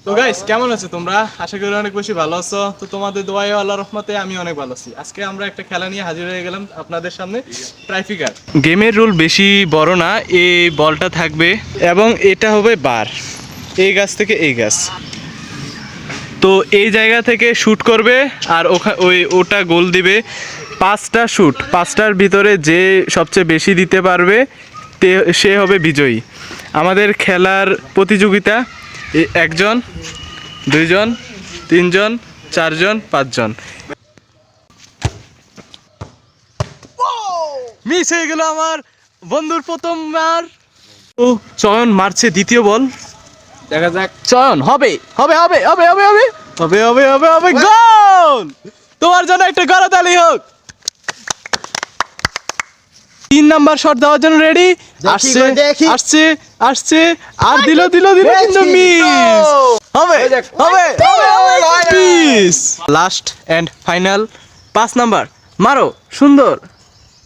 তো গাইস কেমন আছো তোমরা? আশা করি অনেক বেশি ভালো আছো। তো তোমাদের দোয়ায় আল্লাহর রহমতে আমি অনেক ভালো আছি। আজকে আমরা একটা খেলা নিয়ে হাজির হয়ে গেলাম আপনাদের সামনে, ট্রাইফিকার। গেমের রুল বেশি বড় না, এই বলটা থাকবে এবং এটা হবে বার, এই গাছ থেকে এই গাছ। তো এই জায়গা থেকে শ্যুট করবে আর ওটা গোল দিবে। 5টা শ্যুট, 5টার ভিতরে যে সবচেয়ে বেশি দিতে পারবে সে হবে বিজয়ী। আমাদের খেলার প্রতিযোগিতা 1 জন, 2 জন, 3 জন, 4 জন, 5 জন। মিস হয়ে গেল আমার বন্ধুর প্রথম মার। ও চয়ন মারছে দ্বিতীয় বল, দেখা যাক। চয়ন হবে হবে হবে হবে হবে হবে হবে হবে হবে হবে গোল! তোমার জন্য একটা করতালি হোক। 3 নাম্বার শট দেওয়ার জন্য রেডি। আসছে আসছে আসছে আর দিল দিল দিল, কিন্তু মিস। হবে হবে হবে miss. Last and final 5 number, মারো সুন্দর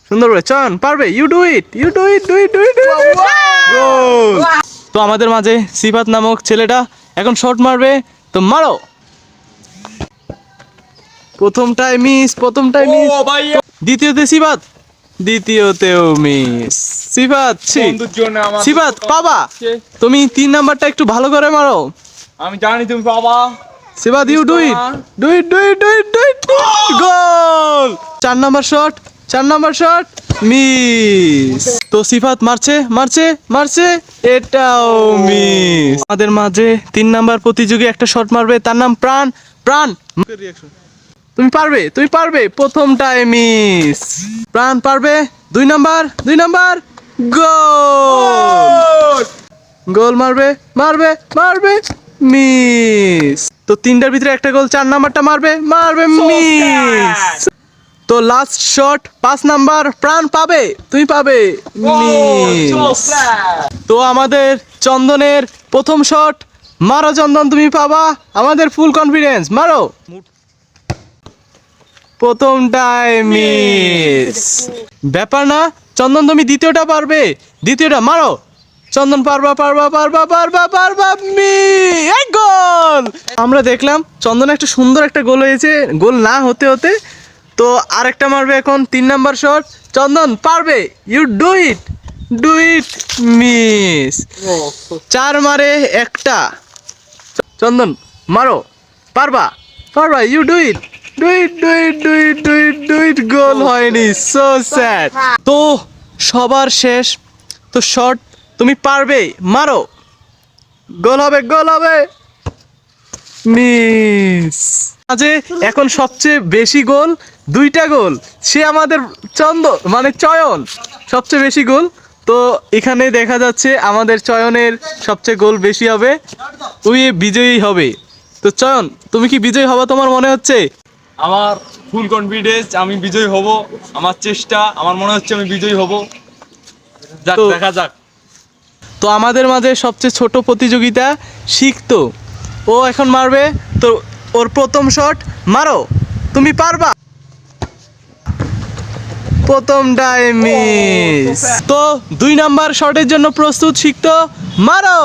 সুন্দর করে। চয়ন পারবে, you do it you do it do it do it goal. তো আমাদের মাঝে সিফাত নামক ছেলেটা এখন শট মারবে, তো মারো। প্রথমটাই মিস, প্রথমটাই মিস। দ্বিতীয়তে সিফাত, দ্বিতীয়তেও মিস। সিফাত সিফাত পাবা তুমি। 3 নাম্বারটা একটু ভালো করে মারো। আমি জানি তুমি বাবা। Sifat you do it do it do it do it do it goal. 4 number shot, 4 number shot miss. তো সিফাত মারছে মারছে মারছে, এটাও মিস। আমাদের মাঝে 3 নাম্বার প্রতিযোগী একটা শট মারবে, তার নাম প্রাণ। প্রাণ তুমি পারবে, তুমি পারবে। প্রথমটাই মিস। প্রাণ পারবে। 2 নাম্বার, 2 নাম্বার গোল। গোল মারবে মারবে মারবে, মিস। তো 3টার ভিতরে একটা গোল, 4 নাম্বারটা মারবে মারবে, মিস। তো লাস্ট শট 5 নাম্বার, প্রাণ পাবে, তুমি পাবে, মিস। তো আমাদের চন্দনের প্রথম শট, মারো চন্দন, তুমি পাবা। আমাদের ফুল কনফিডেন্স, মারো। প্রথমটাই মিস। ব্যাপার না চন্দন, তুমি দ্বিতীয়টা পারবে। দ্বিতীয়টা মারো চন্দন, পারবা পারবা পারবা পারবা পারবা, মিস। গোল। আমরা দেখলাম চন্দন একটা সুন্দর একটা গোল হয়েছে, গোল না হতে হতে। তো আরেকটা মারবে এখন, 3 নাম্বার শট। চন্দন পারবে, you do it do it, miss. 4 মারে একটা। চন্দন মারো, পারবা পারবা, you do it do it do it do it do it do it, goal হয়নি। So sad. তো সবার শেষ, তো শট তুমি পারবে, মারো, গোল হবে গোল হবে, মিস। আজে এখন সবচেয়ে বেশি গোল, 2টা গোল, সে আমাদের মানে চয়ন সবচেয়ে বেশি গোল। তো এখানে দেখা যাচ্ছে আমাদের চয়নের সবচেয়ে গোল বেশি হবে, ওই বিজয়ী হবে। তো চয়ন তুমি কি বিজয়ী হবা তোমার মনে হচ্ছে? আমার ফুল কনফিডেন্স, আমি বিজয়ী হব। আমার চেষ্টা, আমার মনে হচ্ছে আমি বিজয়ী হব। যাক, দেখা যাক। তো আমাদের মাঝে সবচেয়ে ছোট প্রতিযোগিতা শিখতো, ও এখন মারবে। তো ওর প্রথম শট, মারো, তুমি পারবা। প্রথমটাই মিস। তো 2 নাম্বার শটের জন্য প্রস্তুত শিখতো, মারো।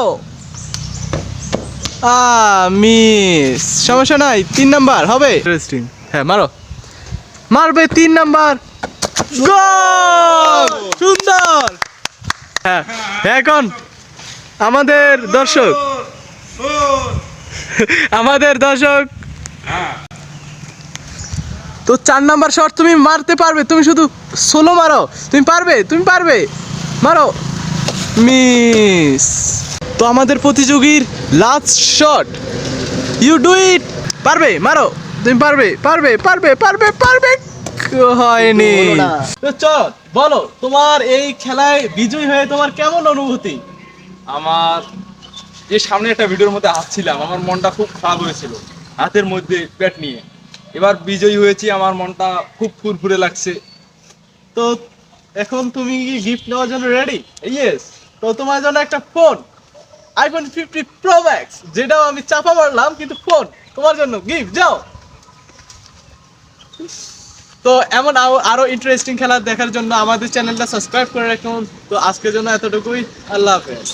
মিস, সমস্যা নাই। 3 নাম্বার হবে, ইন্টারেস্টিং। হ্যাঁ মারো, মারবে 3 নাম্বার, গোল। সুন্দর। হ্যাঁ এখন আমাদের দর্শক আমাদের দর্শক তো 4 নাম্বার শট তুমি মারতে পারবে, তুমি শুধু সোলো মারো, তুমি পারবে তুমি পারবে, মারো, মিস। তো আমাদের প্রতিযোগীর last shot, you do it, পারবে, মারো, তুমি পারবে পারবে পারবে পারবে পারবে, হয়নি। তো চল বলো, তোমার এই খেলায় বিজয়ী হয়ে তোমার কেমন অনুভূতি? আমার যে সামনে একটা ভিডিওর মধ্যে হাসছিলাম, আমার মনটা খুব খারাপ হয়েছিল, হাতের মধ্যে প্যাট নিয়ে। এবার বিজয়ী হয়েছি, আমার মনটা খুব ফুরফুরে লাগছে। তো এখন তুমি কি গিফট নেওয়ার জন্য রেডি? ইয়েস। তো তোমার জন্য একটা ফোন, আইফোন 50 প্রো ম্যাক্স, যেটাও আমি চাপা মারলাম, কিন্তু ফোন তোমার জন্য গিফট। যাও। তো এমন আরো ইন্টারেস্টিং খেলা দেখার জন্য আমাদের চ্যানেলটা সাবস্ক্রাইব করে রাখুন। তো আজকের জন্য এতটুকুই, আল্লাহ হাফেজ।